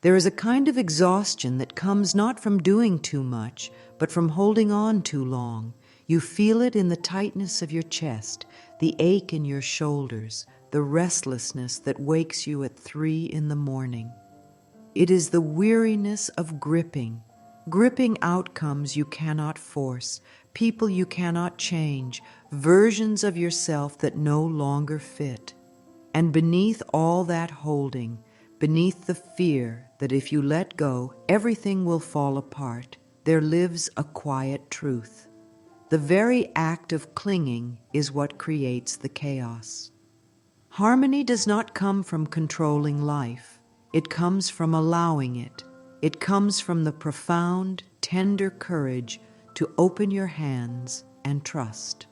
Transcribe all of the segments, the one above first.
There is a kind of exhaustion that comes not from doing too much, but from holding on too long. You feel it in the tightness of your chest, the ache in your shoulders, the restlessness that wakes you at 3 in the morning. It is the weariness of gripping outcomes you cannot force, people you cannot change, versions of yourself that no longer fit. And beneath all that holding, beneath the fear that if you let go, everything will fall apart, there lives a quiet truth. The very act of clinging is what creates the chaos. Harmony does not come from controlling life. It comes from allowing it. It comes from the profound, tender courage to open your hands and trust.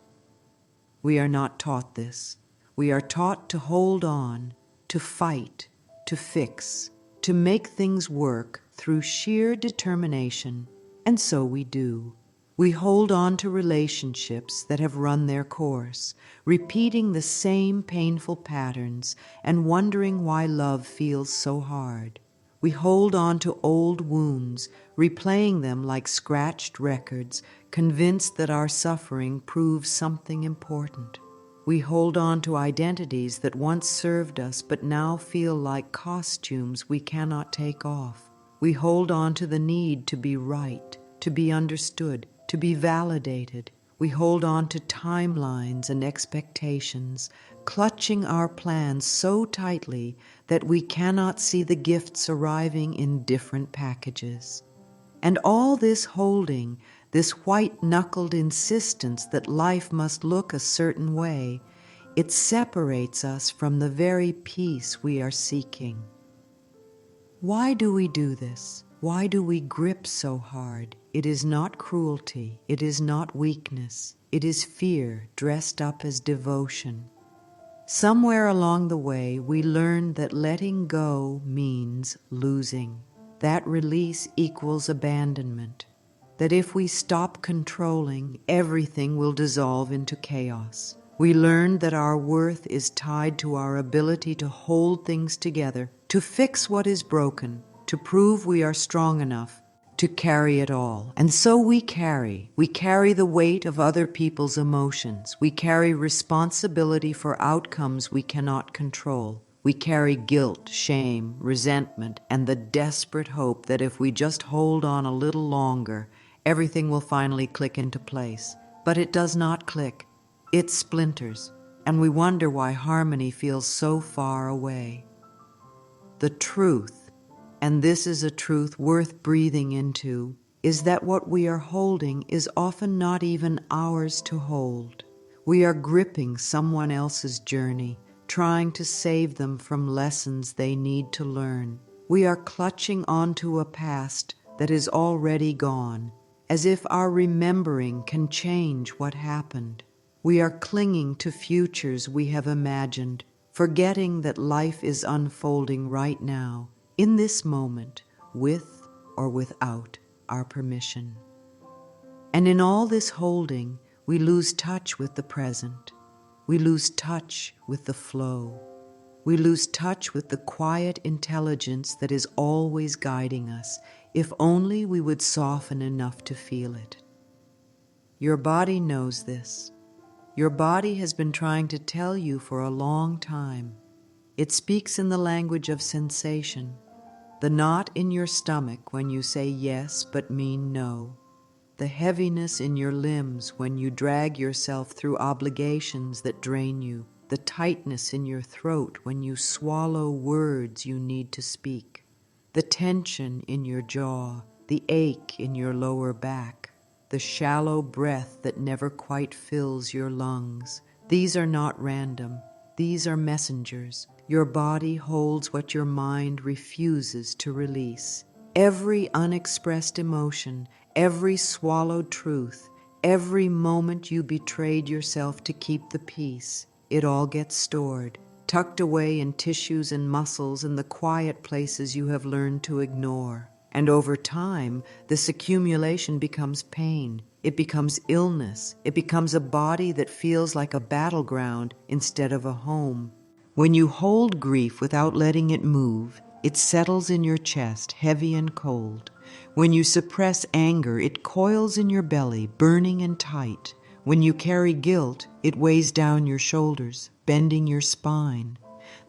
We are not taught this. We are taught to hold on, to fight, to fix, to make things work through sheer determination, and so we do. We hold on to relationships that have run their course, repeating the same painful patterns and wondering why love feels so hard. We hold on to old wounds, replaying them like scratched records, convinced that our suffering proves something important. We hold on to identities that once served us but now feel like costumes we cannot take off. We hold on to the need to be right, to be understood, to be validated. We hold on to timelines and expectations, clutching our plans so tightly that we cannot see the gifts arriving in different packages. And all this holding, this white-knuckled insistence that life must look a certain way, it separates us from the very peace we are seeking. Why do we do this? Why do we grip so hard? It is not cruelty. It is not weakness. It is fear dressed up as devotion. Somewhere along the way, we learned that letting go means losing. That release equals abandonment. That if we stop controlling, everything will dissolve into chaos. We learned that our worth is tied to our ability to hold things together, to fix what is broken, to prove we are strong enough, to carry it all. And so we carry the weight of other people's emotions. We carry responsibility for outcomes we cannot control. We carry guilt, shame, resentment, and the desperate hope that if we just hold on a little longer, everything will finally click into place. But it does not click. It splinters, and we wonder why harmony feels so far away. The truth, and this is a truth worth breathing into, is that what we are holding is often not even ours to hold. We are gripping someone else's journey, trying to save them from lessons they need to learn. We are clutching onto a past that is already gone, as if our remembering can change what happened. We are clinging to futures we have imagined, forgetting that life is unfolding right now, in this moment, with or without our permission. And in all this holding, we lose touch with the present. We lose touch with the flow. We lose touch with the quiet intelligence that is always guiding us, if only we would soften enough to feel it. Your body knows this. Your body has been trying to tell you for a long time. It speaks in the language of sensation, the knot in your stomach when you say yes but mean no, the heaviness in your limbs when you drag yourself through obligations that drain you, the tightness in your throat when you swallow words you need to speak, the tension in your jaw, the ache in your lower back, the shallow breath that never quite fills your lungs. These are not random. These are messengers. Your body holds what your mind refuses to release. Every unexpressed emotion, every swallowed truth, every moment you betrayed yourself to keep the peace, it all gets stored, tucked away in tissues and muscles in the quiet places you have learned to ignore. And over time, this accumulation becomes pain. It becomes illness. It becomes a body that feels like a battleground instead of a home. When you hold grief without letting it move, It settles in your chest, heavy and cold. When you suppress anger, it coils in your belly, burning and tight. When you carry guilt, it weighs down your shoulders, bending your spine.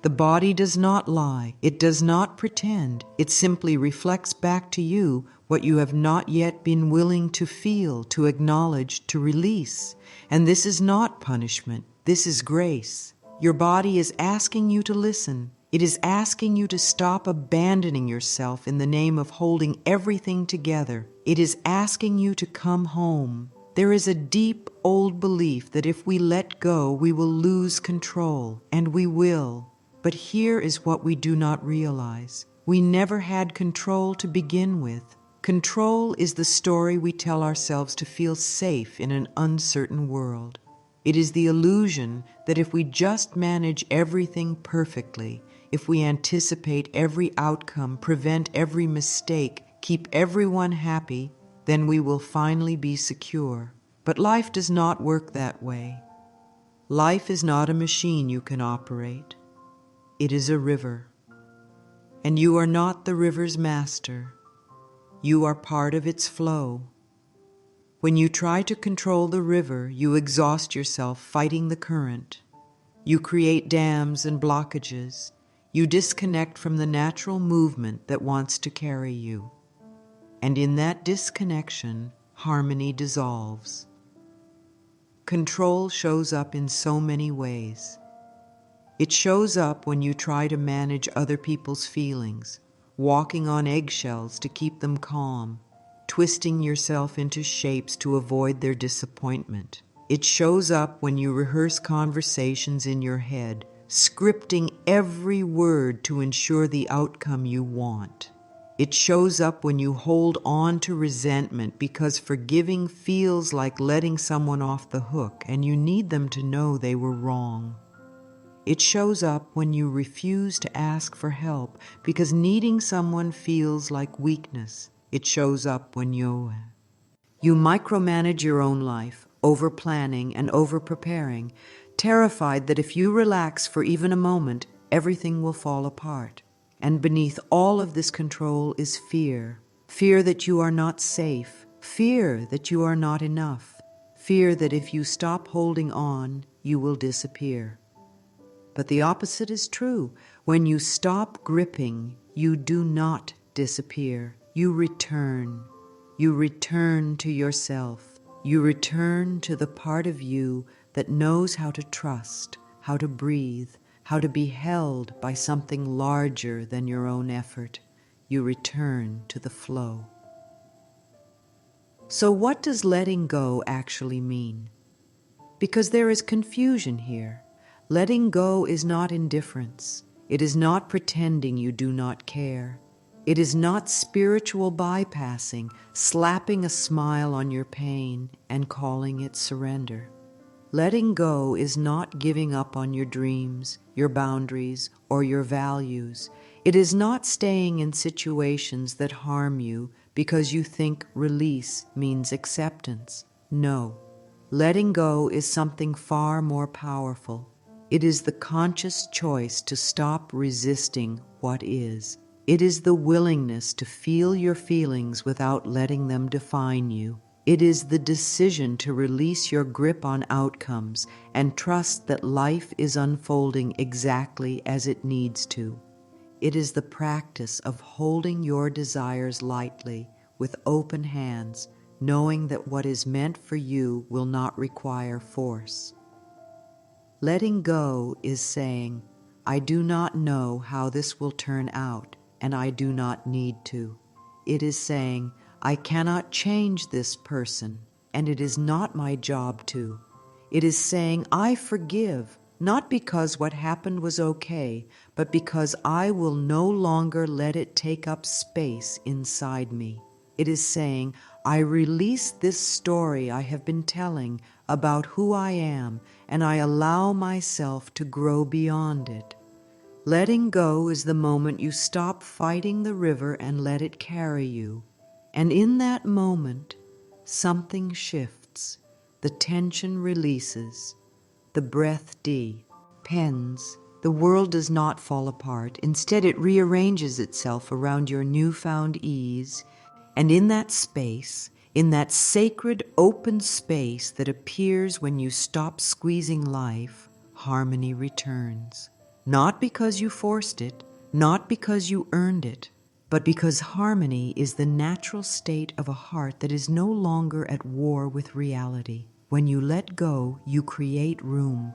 The body does not lie. It does not pretend. It simply reflects back to you what you have not yet been willing to feel, to acknowledge, to release. And this is not punishment. This is grace. Your body is asking you to listen. It is asking you to stop abandoning yourself in the name of holding everything together. It is asking you to come home. There is a deep old belief that if we let go, we will lose control, and we will. But here is what we do not realize. We never had control to begin with. Control is the story we tell ourselves to feel safe in an uncertain world. It is the illusion that if we just manage everything perfectly, if we anticipate every outcome, prevent every mistake, keep everyone happy, then we will finally be secure. But life does not work that way. Life is not a machine you can operate. It is a river. And you are not the river's master. You are part of its flow. When you try to control the river, you exhaust yourself fighting the current. You create dams and blockages. You disconnect from the natural movement that wants to carry you. And in that disconnection, harmony dissolves. Control shows up in so many ways. It shows up when you try to manage other people's feelings, walking on eggshells to keep them calm, twisting yourself into shapes to avoid their disappointment. It shows up when you rehearse conversations in your head, scripting every word to ensure the outcome you want. It shows up when you hold on to resentment because forgiving feels like letting someone off the hook and you need them to know they were wrong. It shows up when you refuse to ask for help because needing someone feels like weakness. It shows up when you micromanage your own life, over-planning and over-preparing, terrified that if you relax for even a moment, everything will fall apart. And beneath all of this control is fear. Fear that you are not safe. Fear that you are not enough. Fear that if you stop holding on, you will disappear. But the opposite is true. When you stop gripping, you do not disappear. You return. You return to yourself. You return to the part of you that knows how to trust, how to breathe, how to be held by something larger than your own effort. You return to the flow. So what does letting go actually mean? Because there is confusion here. Letting go is not indifference. It is not pretending you do not care. It is not spiritual bypassing, slapping a smile on your pain and calling it surrender. Letting go is not giving up on your dreams, your boundaries, or your values. It is not staying in situations that harm you because you think release means acceptance. No. Letting go is something far more powerful. It is the conscious choice to stop resisting what is. It is the willingness to feel your feelings without letting them define you. It is the decision to release your grip on outcomes and trust that life is unfolding exactly as it needs to. It is the practice of holding your desires lightly, with open hands, knowing that what is meant for you will not require force. Letting go is saying, I do not know how this will turn out, and I do not need to. It is saying, I cannot change this person, and it is not my job to. It is saying, I forgive, not because what happened was okay, but because I will no longer let it take up space inside me. It is saying, I release this story I have been telling about who I am, and I allow myself to grow beyond it. Letting go is the moment you stop fighting the river and let it carry you. And in that moment, something shifts. The tension releases. The breath depends. The world does not fall apart. Instead, it rearranges itself around your newfound ease, and in that space, in that sacred open space that appears when you stop squeezing life, harmony returns. Not because you forced it, not because you earned it, but because harmony is the natural state of a heart that is no longer at war with reality. When you let go, you create room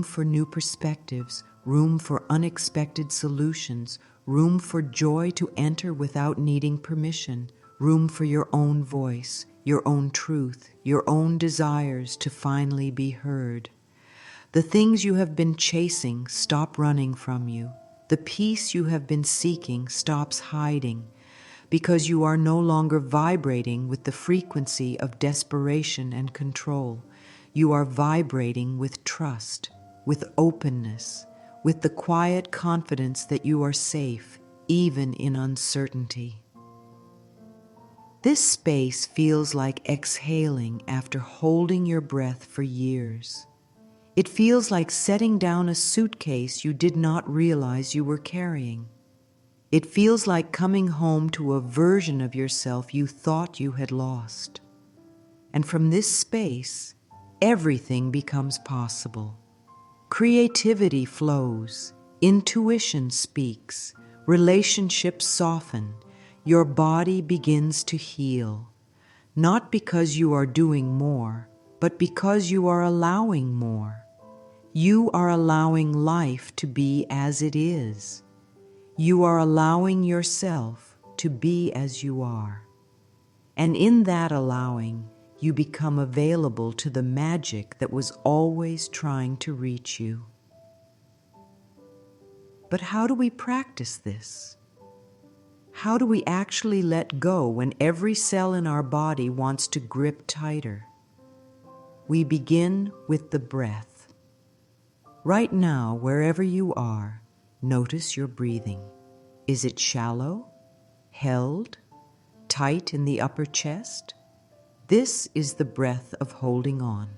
for new perspectives, room for unexpected solutions, room for joy to enter without needing permission, room for your own voice, your own truth, your own desires to finally be heard. The things you have been chasing stop running from you. The peace you have been seeking stops hiding, because you are no longer vibrating with the frequency of desperation and control. You are vibrating with trust, with openness, with the quiet confidence that you are safe, even in uncertainty. This space feels like exhaling after holding your breath for years. It feels like setting down a suitcase you did not realize you were carrying. It feels like coming home to a version of yourself you thought you had lost. And from this space, everything becomes possible. Creativity flows, intuition speaks, relationships soften, your body begins to heal. Not because you are doing more, but because you are allowing more. You are allowing life to be as it is. You are allowing yourself to be as you are. And in that allowing, you become available to the magic that was always trying to reach you. But how do we practice this? How do we actually let go when every cell in our body wants to grip tighter? We begin with the breath. Right now, wherever you are, notice your breathing. Is it shallow, held, tight in the upper chest? This is the breath of holding on.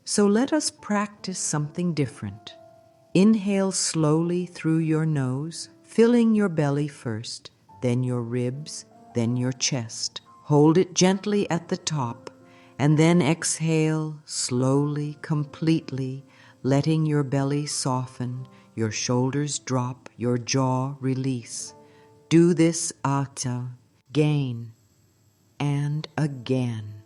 So let us practice something different. Inhale slowly through your nose, filling your belly first, then your ribs, then your chest. Hold it gently at the top, and then exhale slowly, completely, letting your belly soften, your shoulders drop, your jaw release. Do this again and again.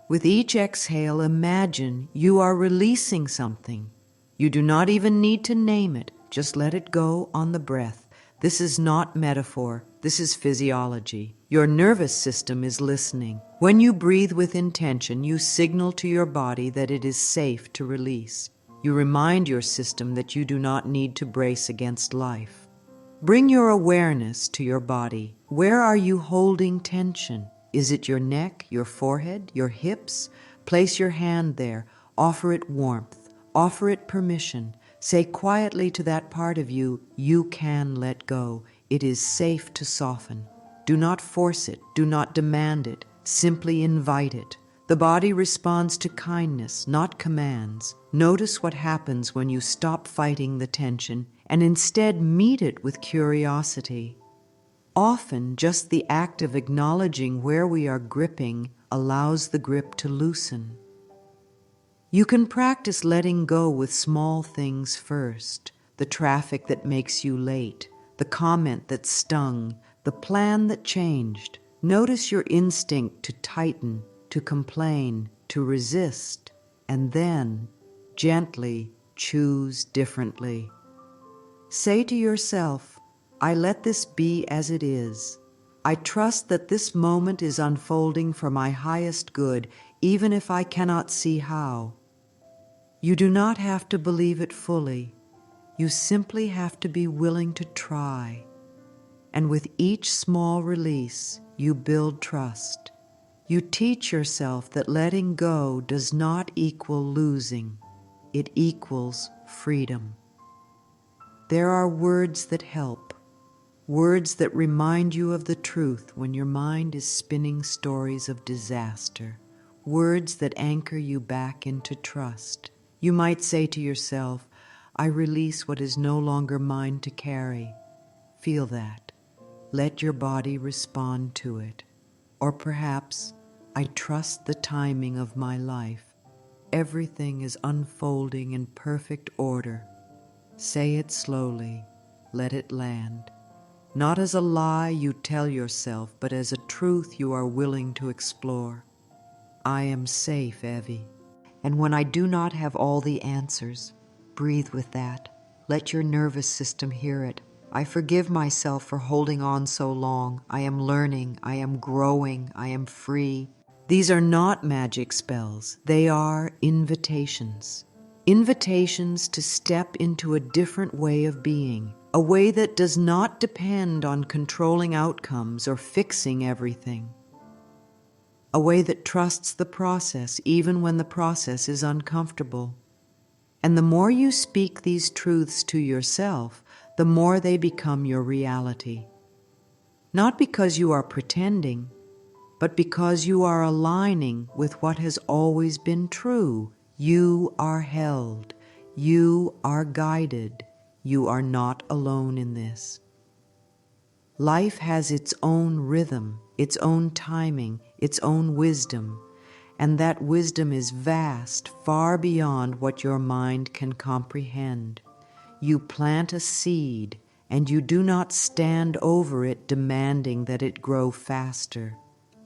With each exhale, imagine you are releasing something. You do not even need to name it. Just let it go on the breath. This is not metaphor. This is physiology. Your nervous system is listening. When you breathe with intention, you signal to your body that it is safe to release. You remind your system that you do not need to brace against life. Bring your awareness to your body. Where are you holding tension? Is it your neck, your forehead, your hips? Place your hand there. Offer it warmth. Offer it permission. Say quietly to that part of you, you can let go. It is safe to soften. Do not force it. Do not demand it. Simply invite it. The body responds to kindness, not commands. Notice what happens when you stop fighting the tension and instead meet it with curiosity. Often, just the act of acknowledging where we are gripping allows the grip to loosen. You can practice letting go with small things first. The traffic that makes you late, the comment that stung, the plan that changed. Notice your instinct to tighten, to complain, to resist, and then, gently, choose differently. Say to yourself, I let this be as it is. I trust that this moment is unfolding for my highest good, even if I cannot see how. You do not have to believe it fully. You simply have to be willing to try. And with each small release, you build trust. You teach yourself that letting go does not equal losing. It equals freedom. There are words that help. Words that remind you of the truth when your mind is spinning stories of disaster. Words that anchor you back into trust. You might say to yourself, I release what is no longer mine to carry. Feel that. Let your body respond to it. Or perhaps, I trust the timing of my life. Everything is unfolding in perfect order. Say it slowly. Let it land. Not as a lie you tell yourself, but as a truth you are willing to explore. I am safe, Evie. And when I do not have all the answers, breathe with that. Let your nervous system hear it. I forgive myself for holding on so long. I am learning, I am growing, I am free. These are not magic spells. They are invitations. Invitations to step into a different way of being, a way that does not depend on controlling outcomes or fixing everything. A way that trusts the process even when the process is uncomfortable. And the more you speak these truths to yourself, the more they become your reality. Not because you are pretending, but because you are aligning with what has always been true. You are held. You are guided. You are not alone in this. Life has its own rhythm, its own timing, its own wisdom, and that wisdom is vast, far beyond what your mind can comprehend. You plant a seed, and you do not stand over it demanding that it grow faster.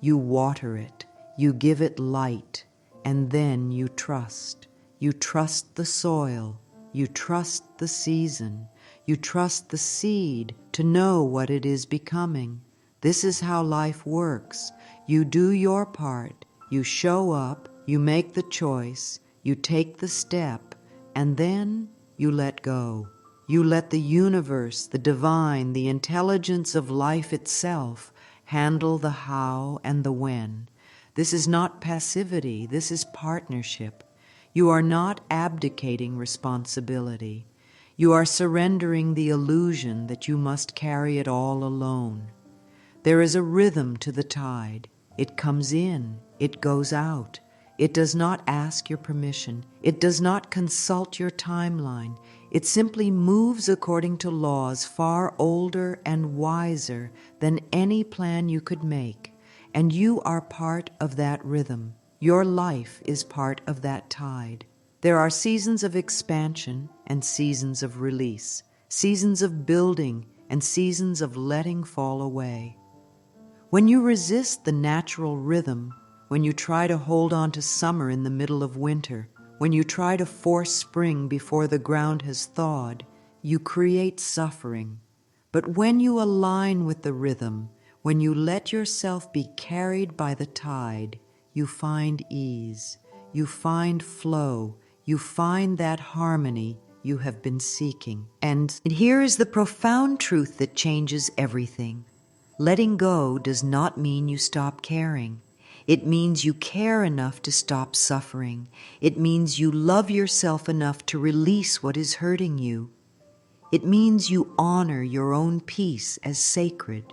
You water it, you give it light, and then you trust. You trust the soil, you trust the season, you trust the seed to know what it is becoming. This is how life works. You do your part, you show up, you make the choice, you take the step, and then you let go. You let the universe, the divine, the intelligence of life itself handle the how and the when. This is not passivity, this is partnership. You are not abdicating responsibility. You are surrendering the illusion that you must carry it all alone. There is a rhythm to the tide. It comes in, it goes out. It does not ask your permission. It does not consult your timeline. It simply moves according to laws far older and wiser than any plan you could make. And you are part of that rhythm. Your life is part of that tide. There are seasons of expansion and seasons of release, seasons of building and seasons of letting fall away. When you resist the natural rhythm, when you try to hold on to summer in the middle of winter, when you try to force spring before the ground has thawed, you create suffering. But when you align with the rhythm, when you let yourself be carried by the tide, you find ease, you find flow, you find that harmony you have been seeking. And here is the profound truth that changes everything. Letting go does not mean you stop caring. It means you care enough to stop suffering. It means you love yourself enough to release what is hurting you. It means you honor your own peace as sacred.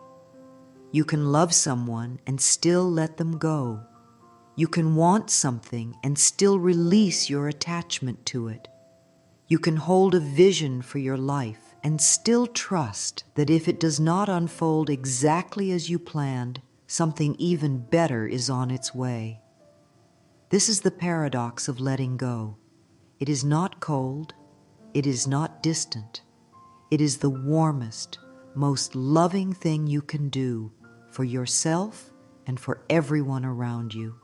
You can love someone and still let them go. You can want something and still release your attachment to it. You can hold a vision for your life and still trust that if it does not unfold exactly as you planned, something even better is on its way. This is the paradox of letting go. It is not cold. It is not distant. It is the warmest, most loving thing you can do for yourself and for everyone around you.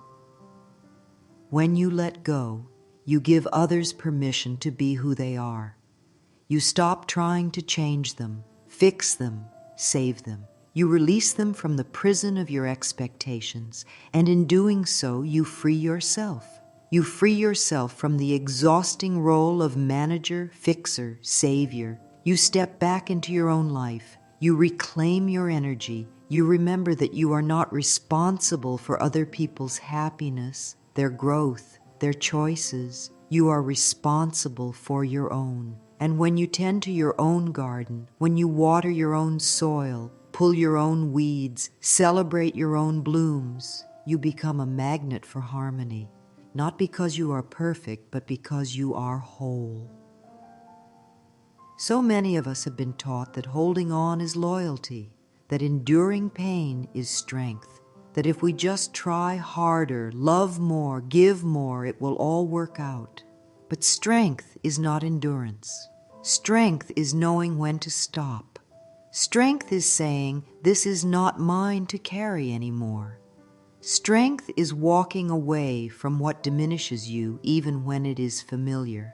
When you let go, you give others permission to be who they are. You stop trying to change them, fix them, save them. You release them from the prison of your expectations, and in doing so, you free yourself. You free yourself from the exhausting role of manager, fixer, savior. You step back into your own life. You reclaim your energy. You remember that you are not responsible for other people's happiness, their growth, their choices. You are responsible for your own. And when you tend to your own garden, when you water your own soil, pull your own weeds, celebrate your own blooms, you become a magnet for harmony, not because you are perfect, but because you are whole. So many of us have been taught that holding on is loyalty, that enduring pain is strength, that if we just try harder, love more, give more, it will all work out. But strength is not endurance. Strength is knowing when to stop. Strength is saying, this is not mine to carry anymore. Strength is walking away from what diminishes you even when it is familiar.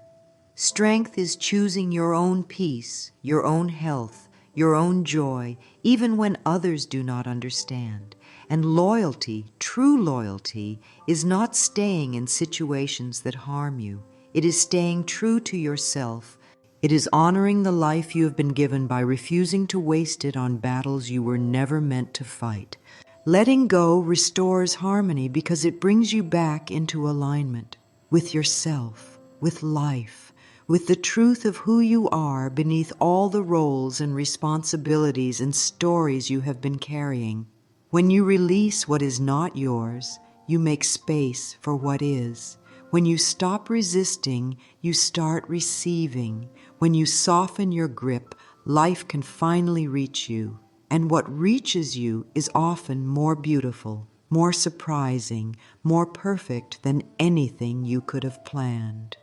Strength is choosing your own peace, your own health, your own joy, even when others do not understand. And loyalty, true loyalty, is not staying in situations that harm you. It is staying true to yourself. It is honoring the life you have been given by refusing to waste it on battles you were never meant to fight. Letting go restores harmony because it brings you back into alignment with yourself, with life, with the truth of who you are beneath all the roles and responsibilities and stories you have been carrying. When you release what is not yours, you make space for what is. When you stop resisting, you start receiving. When you soften your grip, life can finally reach you. And what reaches you is often more beautiful, more surprising, more perfect than anything you could have planned.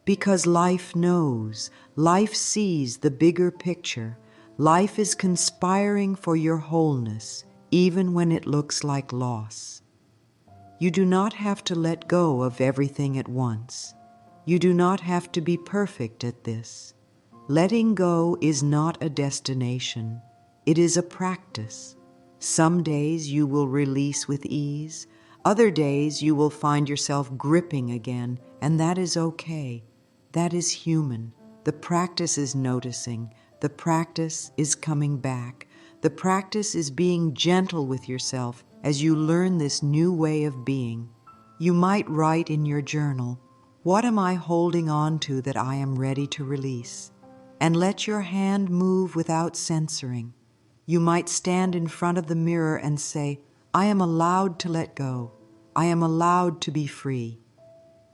Because life knows, life sees the bigger picture. Life is conspiring for your wholeness, even when it looks like loss. You do not have to let go of everything at once. You do not have to be perfect at this. Letting go is not a destination. It is a practice. Some days you will release with ease. Other days you will find yourself gripping again, and that is okay. That is human. The practice is noticing. The practice is coming back. The practice is being gentle with yourself as you learn this new way of being. You might write in your journal, "What am I holding on to that I am ready to release?" And let your hand move without censoring. You might stand in front of the mirror and say, "I am allowed to let go. I am allowed to be free."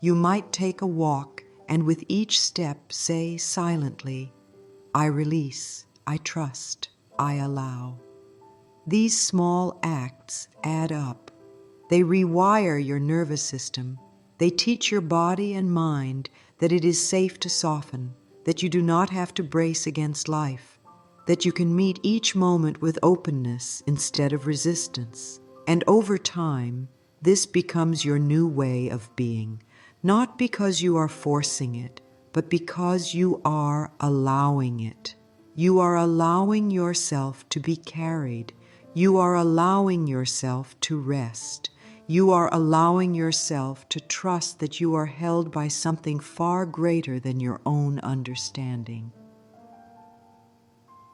You might take a walk and with each step say silently, "I release, I trust, I allow." These small acts add up. They rewire your nervous system. They teach your body and mind that it is safe to soften, that you do not have to brace against life, that you can meet each moment with openness instead of resistance. And over time, this becomes your new way of being, not because you are forcing it, but because you are allowing it. You are allowing yourself to be carried. You are allowing yourself to rest. You are allowing yourself to trust that you are held by something far greater than your own understanding.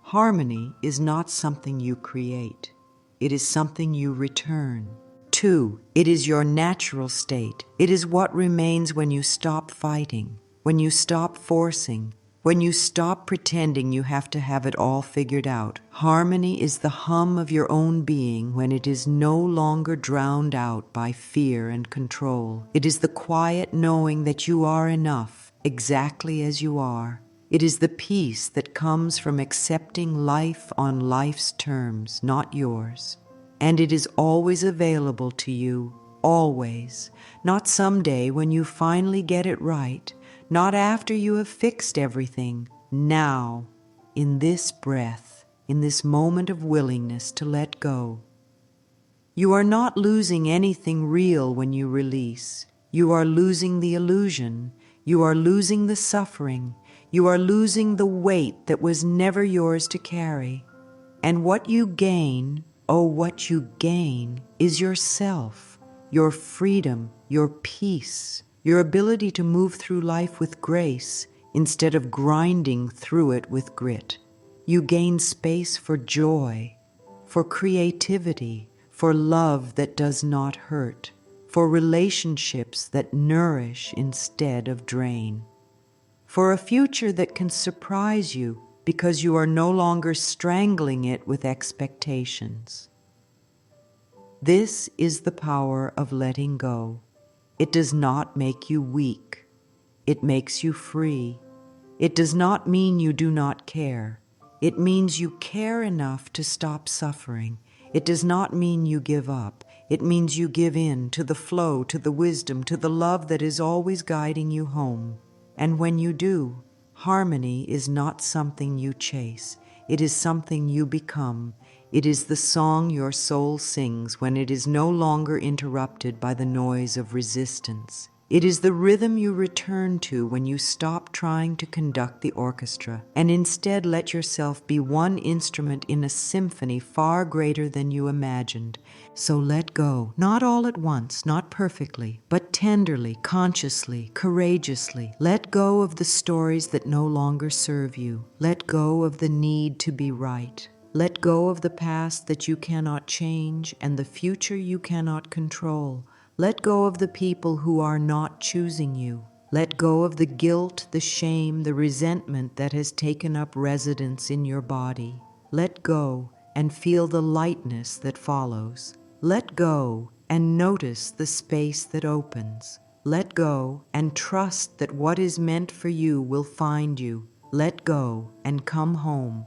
Harmony is not something you create. It is something you return. 2, it is your natural state. It is what remains when you stop fighting, when you stop forcing, when you stop pretending you have to have it all figured out. Harmony is the hum of your own being when it is no longer drowned out by fear and control. It is the quiet knowing that you are enough, exactly as you are. It is the peace that comes from accepting life on life's terms, not yours. And it is always available to you, always. Not someday when you finally get it right, not after you have fixed everything. Now, in this breath, in this moment of willingness to let go. You are not losing anything real when you release. You are losing the illusion. You are losing the suffering. You are losing the weight that was never yours to carry. And what you gain, oh, what you gain, is yourself, your freedom, your peace, your ability to move through life with grace instead of grinding through it with grit. You gain space for joy, for creativity, for love that does not hurt, for relationships that nourish instead of drain, for a future that can surprise you because you are no longer strangling it with expectations. This is the power of letting go. It does not make you weak. It makes you free. It does not mean you do not care. It means you care enough to stop suffering. It does not mean you give up. It means you give in to the flow, to the wisdom, to the love that is always guiding you home. And when you do, harmony is not something you chase. It is something you become. It is the song your soul sings when it is no longer interrupted by the noise of resistance. It is the rhythm you return to when you stop trying to conduct the orchestra and instead let yourself be one instrument in a symphony far greater than you imagined. So let go, not all at once, not perfectly, but tenderly, consciously, courageously. Let go of the stories that no longer serve you. Let go of the need to be right. Let go of the past that you cannot change and the future you cannot control. Let go of the people who are not choosing you. Let go of the guilt, the shame, the resentment that has taken up residence in your body. Let go and feel the lightness that follows. Let go and notice the space that opens. Let go and trust that what is meant for you will find you. Let go and come home.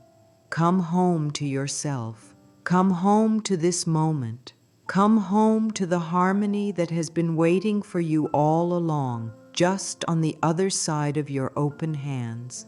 Come home to yourself. Come home to this moment. Come home to the harmony that has been waiting for you all along, just on the other side of your open hands.